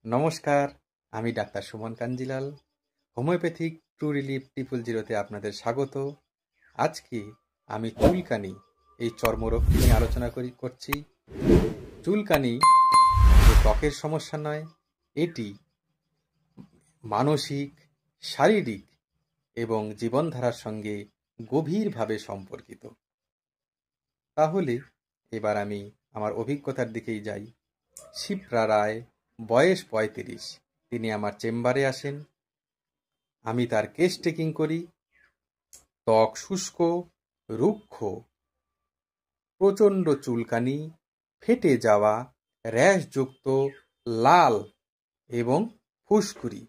নমস্কার, আমি doctor Suman Kanjilal. Homeopathic true relief 000-তে আপনাদের স্বাগত। আজকে আমি চুলকানি এই চর্মরোগ নিয়ে আলোচনা করছি। চুলকানি যে ত্বকের সমস্যা নয়, এটি মানসিক, শারীরিক এবং জীবনধারার সঙ্গে গভীরভাবে সম্পর্কিত। তাহলে এবার আমি আমার অভিজ্ঞতার দিকেই যাই। শিপ্রা রায়, বয়স 35। তিনি আমার চেম্বারে আসেন। আমি তার কেস টেকিং করি। ত্বক শুষ্ক, রুক্ষ, প্রচণ্ড চুলকানি, ফেটে যাওয়া, র্যাশযুক্ত, লাল এবং ফুসকুড়ি।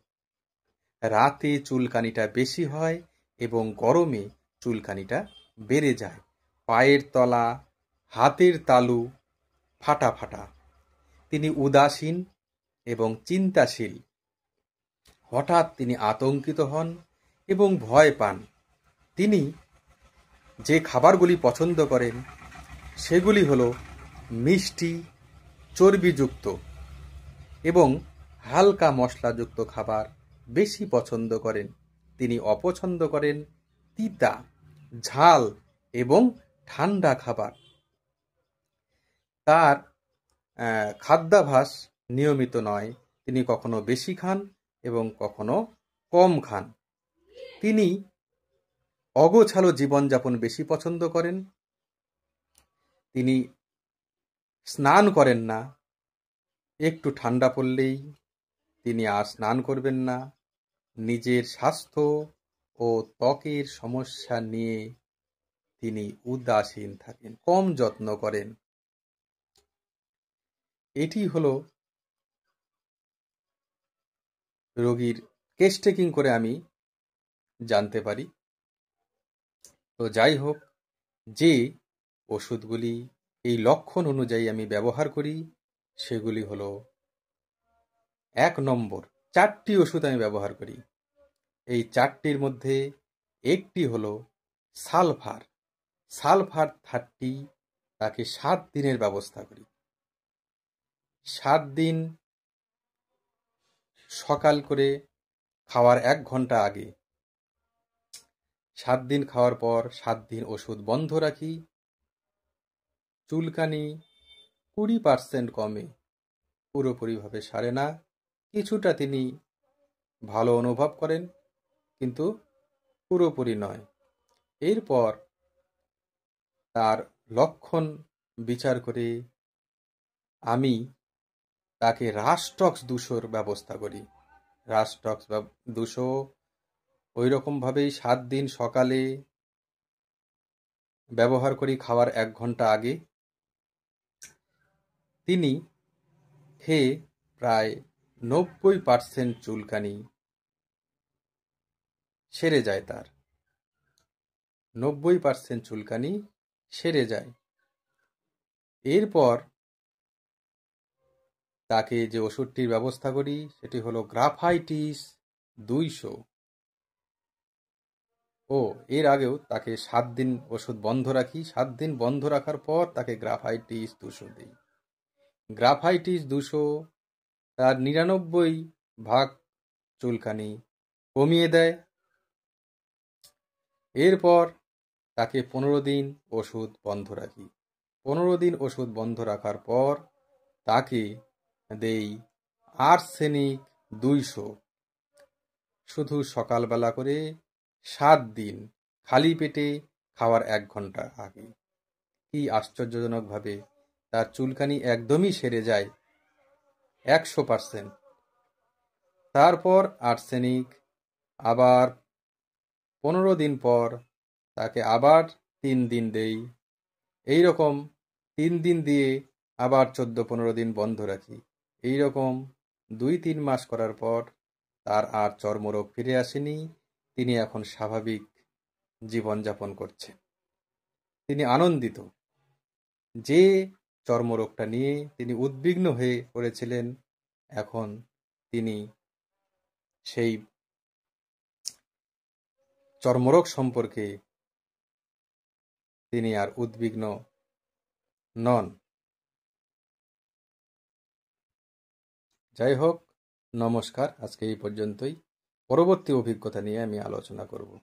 রাতে চুলকানিটা বেশি হয় এবং গরমে চুলকানিটা বেড়ে যায়। পায়ের তলা, হাতের তালু ফাটা ফাটা। তিনি উদাসীন এবং চিন্তাশীল। হঠাৎ তিনি আতঙ্কিত হন এবং ভয় পান। তিনি যে খাবারগুলি পছন্দ করেন সেগুলি হলো মিষ্টি, চর্বিযুক্ত এবং হালকা মশলাযুক্ত খাবার বেশি পছন্দ করেন। তিনি অপছন্দ করেন তিতা, ঝাল এবং ঠান্ডা খাবার। তার খাদ্যাভ্যাস নিয়মিত নয়। তিনি কখনো বেশি খান এবং কখনো কম খান। তিনি অগোছালো জীবনযাপন বেশি পছন্দ করেন। তিনি স্নান করেন না। একটু ঠান্ডা পড়লেই তিনি আর স্নান করবেন না। নিজের স্বাস্থ্য ও ত্বকের সমস্যা নিয়ে তিনি উদাসীন থাকেন, কম যত্ন করেন। এটি হলো রোগীর কেস টেকিং করে আমি জানতে পারি। তো যাই হোক, যে ওষুধগুলি এই লক্ষণ অনুযায়ী আমি ব্যবহার করি সেগুলি হলো 1 নম্বর, 4টি ওষুধ আমি ব্যবহার করি। এই 4টির মধ্যে একটি হলো সালফার 30। তাকে 7 দিনের ব্যবস্থা করি। 7 দিন সকাল করে খাওয়ার 1 ঘন্টা আগে। 7 দিন খাওয়ার পর 7 দিন ওষুধ বন্ধ রাখি। চুলকানি 20% কমে, পুরোপুরিভাবে সারে না। কিছুটা তিনি ভালো অনুভব করেন, কিন্তু পুরোপুরি নয়। এরপর তার লক্ষণ বিচার করে আমি তাকে রাস্টক্স 200-র ব্যবস্থা করি। রাস্টক্স 200 ওই রকমভাবেই 7 দিন সকালে ব্যবহার করি খাওয়ার 1 ঘন্টা আগে। তিনি খেয়ে প্রায় 90% চুলকানি সেরে যায়। তার 90% চুলকানি সেরে যায়। এরপর তাকে যে ওষুধটির ব্যবস্থা করি সেটি হলো গ্রাফাইটিস 200। এর আগেও তাকে 7 দিন ওষুধ বন্ধ রাখি। 7 দিন বন্ধ রাখার পর তাকে গ্রাফাইটিস 200 দিই। গ্রাফাইটিস 200 তার 99% চুলকানি কমিয়ে দেয়। এরপর তাকে 15 দিন ওষুধ বন্ধ রাখি। 15 দিন ওষুধ বন্ধ রাখার পর তাকে দেই আর্সেনিক 200, শুধু সকালবেলা করে 7 দিন খালি পেটে খাওয়ার 1 ঘন্টা আগে। কি আশ্চর্যজনকভাবে তার চুলকানি একদমই সেরে যায় 100%। তারপর আর্সেনিক আবার 15 দিন পর তাকে আবার 3 দিন দেই। এইরকম 3 দিন দিয়ে আবার 14-15 দিন বন্ধ রাখি। এইরকম 2-3 মাস করার পর তার আর চর্মরোগ ফিরে আসেনি। তিনি এখন স্বাভাবিক জীবনযাপন করছেন। তিনি আনন্দিত। যে চর্মরোগটা নিয়ে তিনি উদ্বিগ্ন হয়ে পড়েছিলেন, এখন তিনি সেই চর্মরোগ সম্পর্কে তিনি আর উদ্বিগ্ন নন। যাই হোক, নমস্কার, আজকে এই পর্যন্তই। পরবর্তী অভিজ্ঞতা নিয়ে আমি আলোচনা করব।